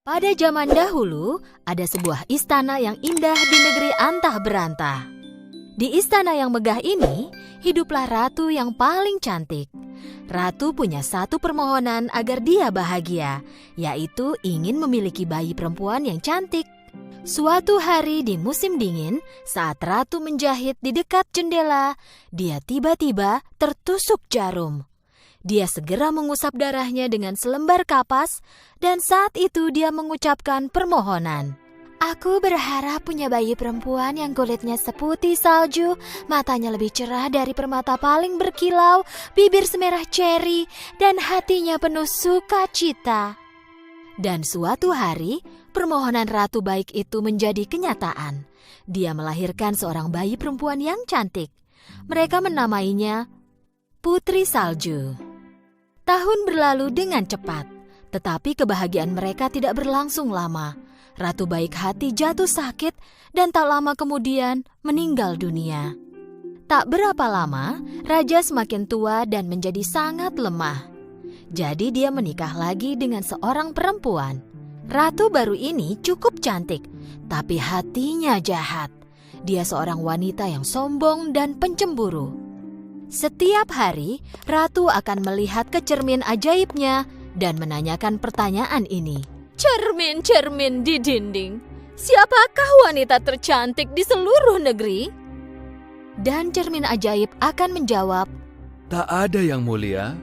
Pada zaman dahulu, ada sebuah istana yang indah di negeri antah berantah. Di istana yang megah ini, hiduplah ratu yang paling cantik. Ratu punya satu permohonan agar dia bahagia, yaitu ingin memiliki bayi perempuan yang cantik. Suatu hari di musim dingin, saat ratu menjahit di dekat jendela, dia tiba-tiba tertusuk jarum. Dia segera mengusap darahnya dengan selembar kapas, dan saat itu dia mengucapkan permohonan. Aku berharap punya bayi perempuan yang kulitnya seputih salju, matanya lebih cerah dari permata paling berkilau, bibir semerah ceri, dan hatinya penuh sukacita. Dan suatu hari, permohonan ratu baik itu menjadi kenyataan. Dia melahirkan seorang bayi perempuan yang cantik. Mereka menamainya Putri Salju. Tahun berlalu dengan cepat, tetapi kebahagiaan mereka tidak berlangsung lama. Ratu baik hati jatuh sakit dan tak lama kemudian meninggal dunia. Tak berapa lama, raja semakin tua dan menjadi sangat lemah. Jadi dia menikah lagi dengan seorang perempuan. Ratu baru ini cukup cantik, tapi hatinya jahat. Dia seorang wanita yang sombong dan pencemburu. Setiap hari, ratu akan melihat ke cermin ajaibnya dan menanyakan pertanyaan ini. Cermin-cermin di dinding, siapakah wanita tercantik di seluruh negeri? Dan cermin ajaib akan menjawab, Tak ada yang mulia,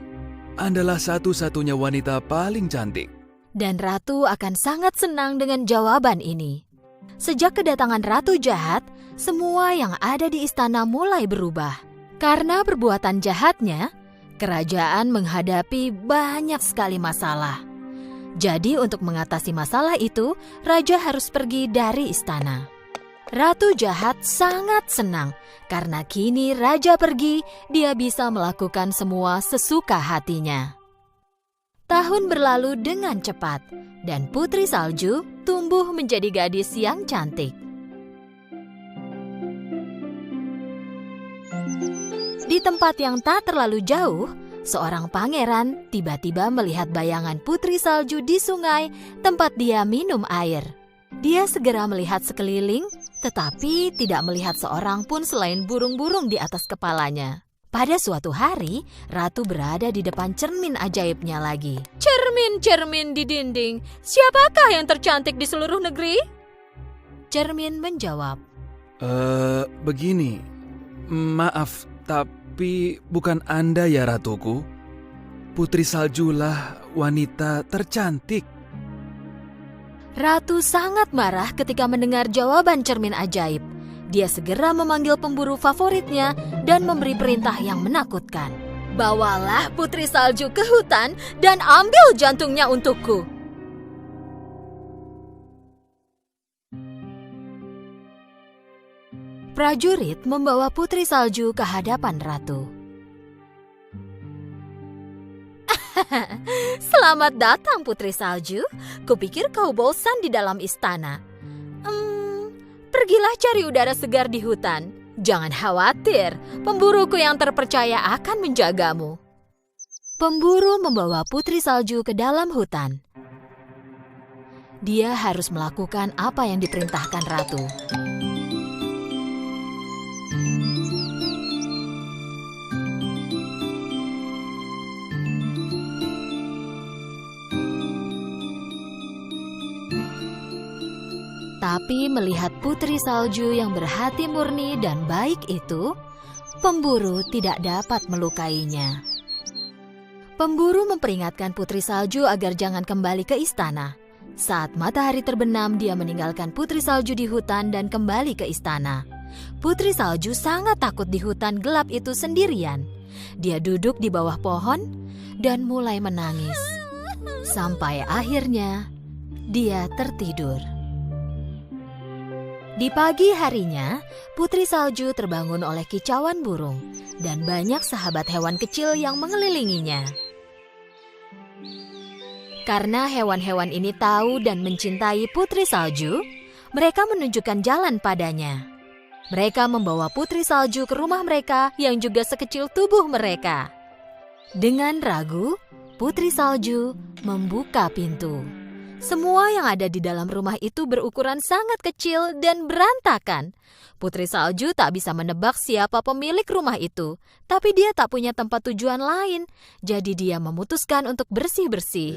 Andalah satu-satunya wanita paling cantik. dan ratu akan sangat senang dengan jawaban ini. Sejak kedatangan ratu jahat, semua yang ada di istana mulai berubah. Karena perbuatan jahatnya, kerajaan menghadapi banyak sekali masalah. Jadi untuk mengatasi masalah itu, raja harus pergi dari istana. Ratu jahat sangat senang karena kini raja pergi, dia bisa melakukan semua sesuka hatinya. Tahun berlalu dengan cepat dan Putri Salju tumbuh menjadi gadis yang cantik. Di tempat yang tak terlalu jauh, seorang pangeran tiba-tiba melihat bayangan Putri Salju di sungai tempat dia minum air. Dia segera melihat sekeliling, tetapi tidak melihat seorang pun selain burung-burung di atas kepalanya. Pada suatu hari, ratu berada di depan cermin ajaibnya lagi. Cermin-cermin di dinding, siapakah yang tercantik di seluruh negeri? Cermin menjawab, Begini, maaf, tapi bukan Anda ya ratuku. Putri Saljulah wanita tercantik. Ratu sangat marah ketika mendengar jawaban cermin ajaib. Dia segera memanggil pemburu favoritnya dan memberi perintah yang menakutkan. Bawalah Putri Salju ke hutan dan ambil jantungnya untukku. Prajurit membawa Putri Salju ke hadapan ratu. Selamat datang Putri Salju. Kupikir kau bosan di dalam istana. Pergilah cari udara segar di hutan. Jangan khawatir, pemburuku yang terpercaya akan menjagamu. Pemburu membawa Putri Salju ke dalam hutan. Dia harus melakukan apa yang diperintahkan ratu. Tapi melihat Putri Salju yang berhati murni dan baik itu, pemburu tidak dapat melukainya. Pemburu memperingatkan Putri Salju agar jangan kembali ke istana. Saat matahari terbenam, dia meninggalkan Putri Salju di hutan dan kembali ke istana. Putri Salju sangat takut di hutan gelap itu sendirian. Dia duduk di bawah pohon dan mulai menangis. Sampai akhirnya, dia tertidur. Di pagi harinya, Putri Salju terbangun oleh kicauan burung dan banyak sahabat hewan kecil yang mengelilinginya. Karena hewan-hewan ini tahu dan mencintai Putri Salju, mereka menunjukkan jalan padanya. Mereka membawa Putri Salju ke rumah mereka yang juga sekecil tubuh mereka. Dengan ragu, Putri Salju membuka pintu. Semua yang ada di dalam rumah itu berukuran sangat kecil dan berantakan. Putri Salju tak bisa menebak siapa pemilik rumah itu, tapi dia tak punya tempat tujuan lain. Jadi dia memutuskan untuk bersih-bersih.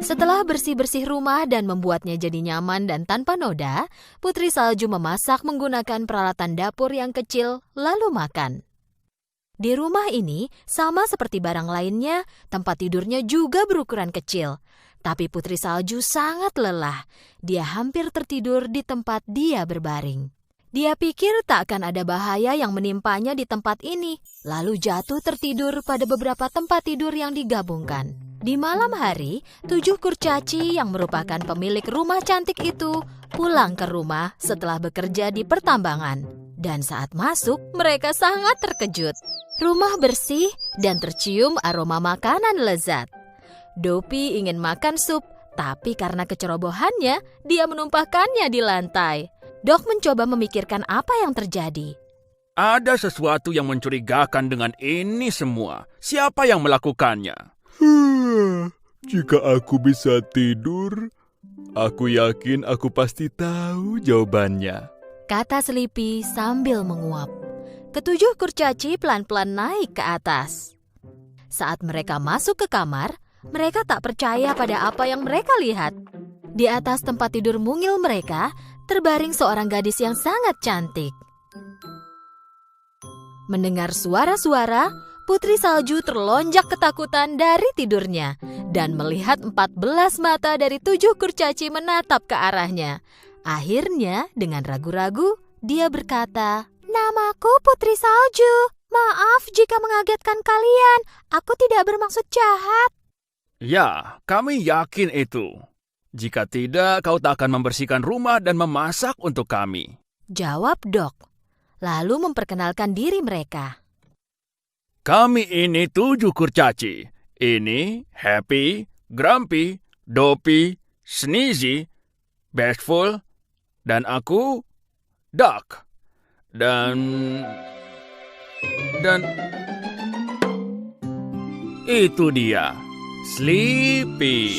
Setelah bersih-bersih rumah dan membuatnya jadi nyaman dan tanpa noda, Putri Salju memasak menggunakan peralatan dapur yang kecil, lalu makan. Di rumah ini, sama seperti barang lainnya, tempat tidurnya juga berukuran kecil. Tapi Putri Salju sangat lelah. Dia hampir tertidur di tempat dia berbaring. Dia pikir tak akan ada bahaya yang menimpanya di tempat ini, lalu jatuh tertidur pada beberapa tempat tidur yang digabungkan. Di malam hari, 7 kurcaci yang merupakan pemilik rumah cantik itu pulang ke rumah setelah bekerja di pertambangan. Dan saat masuk, mereka sangat terkejut. Rumah bersih dan tercium aroma makanan lezat. Dopi ingin makan sup, tapi karena kecerobohannya, dia menumpahkannya di lantai. Dok mencoba memikirkan apa yang terjadi. Ada sesuatu yang mencurigakan dengan ini semua. Siapa yang melakukannya? Jika aku bisa tidur, aku yakin aku pasti tahu jawabannya. Kata Selipi sambil menguap. Ketujuh kurcaci pelan-pelan naik ke atas. Saat mereka masuk ke kamar, mereka tak percaya pada apa yang mereka lihat. Di atas tempat tidur mungil mereka, terbaring seorang gadis yang sangat cantik. Mendengar suara-suara, Putri Salju terlonjak ketakutan dari tidurnya dan melihat 14 mata dari 7 kurcaci menatap ke arahnya. Akhirnya, dengan ragu-ragu, dia berkata, "Namaku Putri Salju. Maaf jika mengagetkan kalian. Aku tidak bermaksud jahat." Ya, kami yakin itu. Jika tidak, kau tak akan membersihkan rumah dan memasak untuk kami. Jawab Dok, lalu memperkenalkan diri mereka. Kami ini 7 kurcaci. Ini Happy, Grumpy, Dopi, Sneezy, Bashful, dan aku, Duck. Dan itu dia, Sleepy.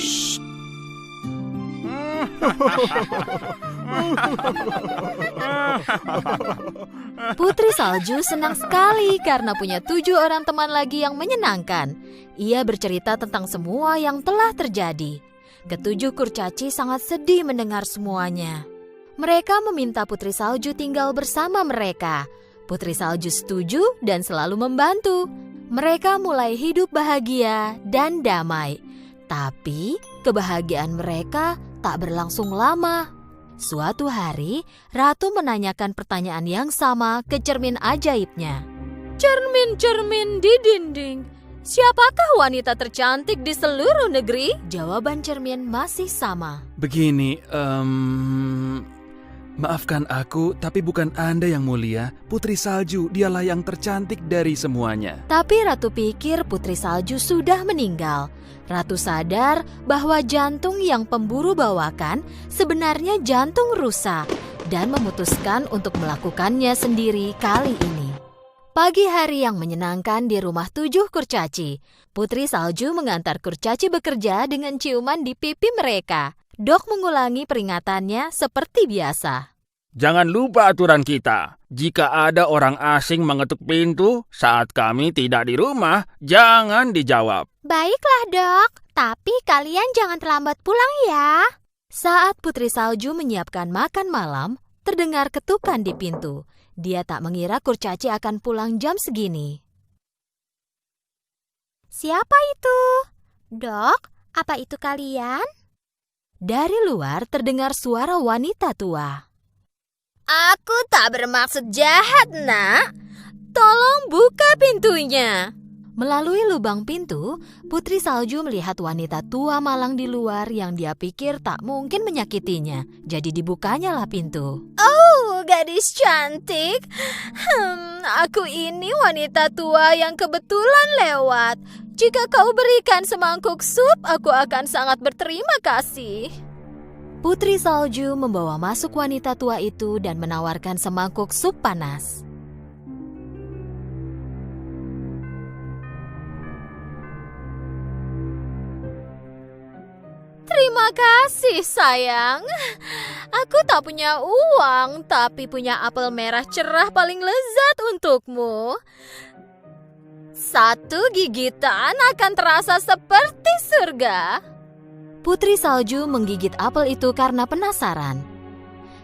Putri Salju senang sekali karena punya 7 orang teman lagi yang menyenangkan. Ia bercerita tentang semua yang telah terjadi. Ketujuh kurcaci sangat sedih mendengar semuanya. Mereka meminta Putri Salju tinggal bersama mereka. Putri Salju setuju dan selalu membantu. Mereka mulai hidup bahagia dan damai. Tapi kebahagiaan mereka tak berlangsung lama. Suatu hari, Ratu menanyakan pertanyaan yang sama ke cermin ajaibnya. "Cermin-cermin di dinding, siapakah wanita tercantik di seluruh negeri?" Jawaban cermin masih sama. Begini, maafkan aku, tapi bukan Anda yang mulia. Putri Salju, dialah yang tercantik dari semuanya. Tapi Ratu pikir Putri Salju sudah meninggal. Ratu sadar bahwa jantung yang pemburu bawakan sebenarnya jantung rusa dan memutuskan untuk melakukannya sendiri kali ini. Pagi hari yang menyenangkan di rumah 7 kurcaci. Putri Salju mengantar kurcaci bekerja dengan ciuman di pipi mereka. Dok mengulangi peringatannya seperti biasa. Jangan lupa aturan kita. Jika ada orang asing mengetuk pintu saat kami tidak di rumah, jangan dijawab. Baiklah Dok, tapi kalian jangan terlambat pulang ya. Saat Putri Salju menyiapkan makan malam, terdengar ketukan di pintu. Dia tak mengira kurcaci akan pulang jam segini. Siapa itu? Dok, apa itu kalian? Dari luar terdengar suara wanita tua. Aku tak bermaksud jahat, Nak. Tolong buka pintunya. Melalui lubang pintu, Putri Salju melihat wanita tua malang di luar yang dia pikir tak mungkin menyakitinya. Jadi dibukanyalah pintu. Oh, gadis cantik. Aku ini wanita tua yang kebetulan lewat. Jika kau berikan semangkuk sup, aku akan sangat berterima kasih. Putri Salju membawa masuk wanita tua itu dan menawarkan semangkuk sup panas. Terima kasih, sayang. Aku tak punya uang, tapi punya apel merah cerah paling lezat untukmu. Satu gigitan akan terasa seperti surga. Putri Salju menggigit apel itu karena penasaran.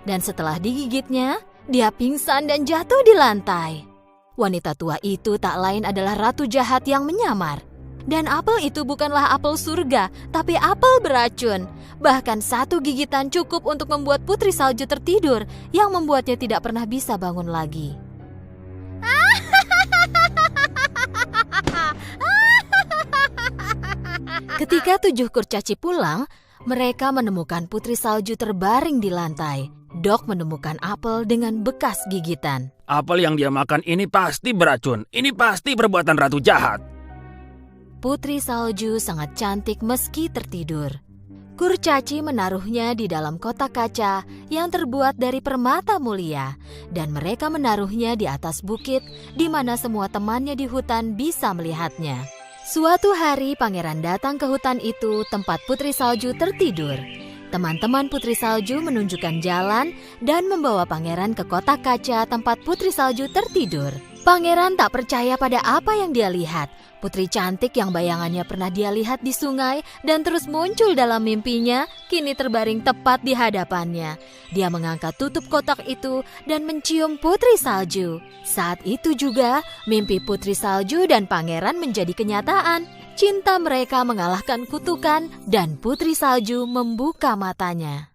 Dan setelah digigitnya, dia pingsan dan jatuh di lantai. Wanita tua itu tak lain adalah ratu jahat yang menyamar. Dan apel itu bukanlah apel surga, tapi apel beracun. Bahkan satu gigitan cukup untuk membuat Putri Salju tertidur, yang membuatnya tidak pernah bisa bangun lagi. Ketika 7 kurcaci pulang, mereka menemukan Putri Salju terbaring di lantai. Dok menemukan apel dengan bekas gigitan. Apel yang dia makan ini pasti beracun. Ini pasti perbuatan ratu jahat. Putri Salju sangat cantik meski tertidur. Kurcaci menaruhnya di dalam kotak kaca yang terbuat dari permata mulia, dan mereka menaruhnya di atas bukit di mana semua temannya di hutan bisa melihatnya. Suatu hari pangeran datang ke hutan itu tempat Putri Salju tertidur. Teman-teman Putri Salju menunjukkan jalan dan membawa pangeran ke kotak kaca tempat Putri Salju tertidur. Pangeran tak percaya pada apa yang dia lihat. Putri cantik yang bayangannya pernah dia lihat di sungai dan terus muncul dalam mimpinya, kini terbaring tepat di hadapannya. Dia mengangkat tutup kotak itu dan mencium Putri Salju. Saat itu juga, mimpi Putri Salju dan pangeran menjadi kenyataan. Cinta mereka mengalahkan kutukan dan Putri Salju membuka matanya.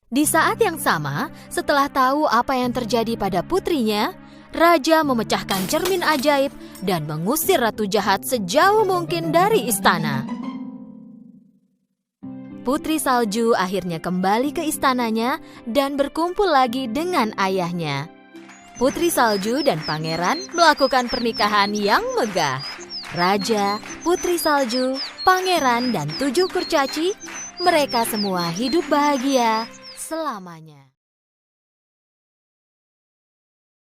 Di saat yang sama, setelah tahu apa yang terjadi pada putrinya, Raja memecahkan cermin ajaib dan mengusir ratu jahat sejauh mungkin dari istana. Putri Salju akhirnya kembali ke istananya dan berkumpul lagi dengan ayahnya. Putri Salju dan pangeran melakukan pernikahan yang megah. Raja, Putri Salju, pangeran, dan 7 kurcaci, mereka semua hidup bahagia selamanya.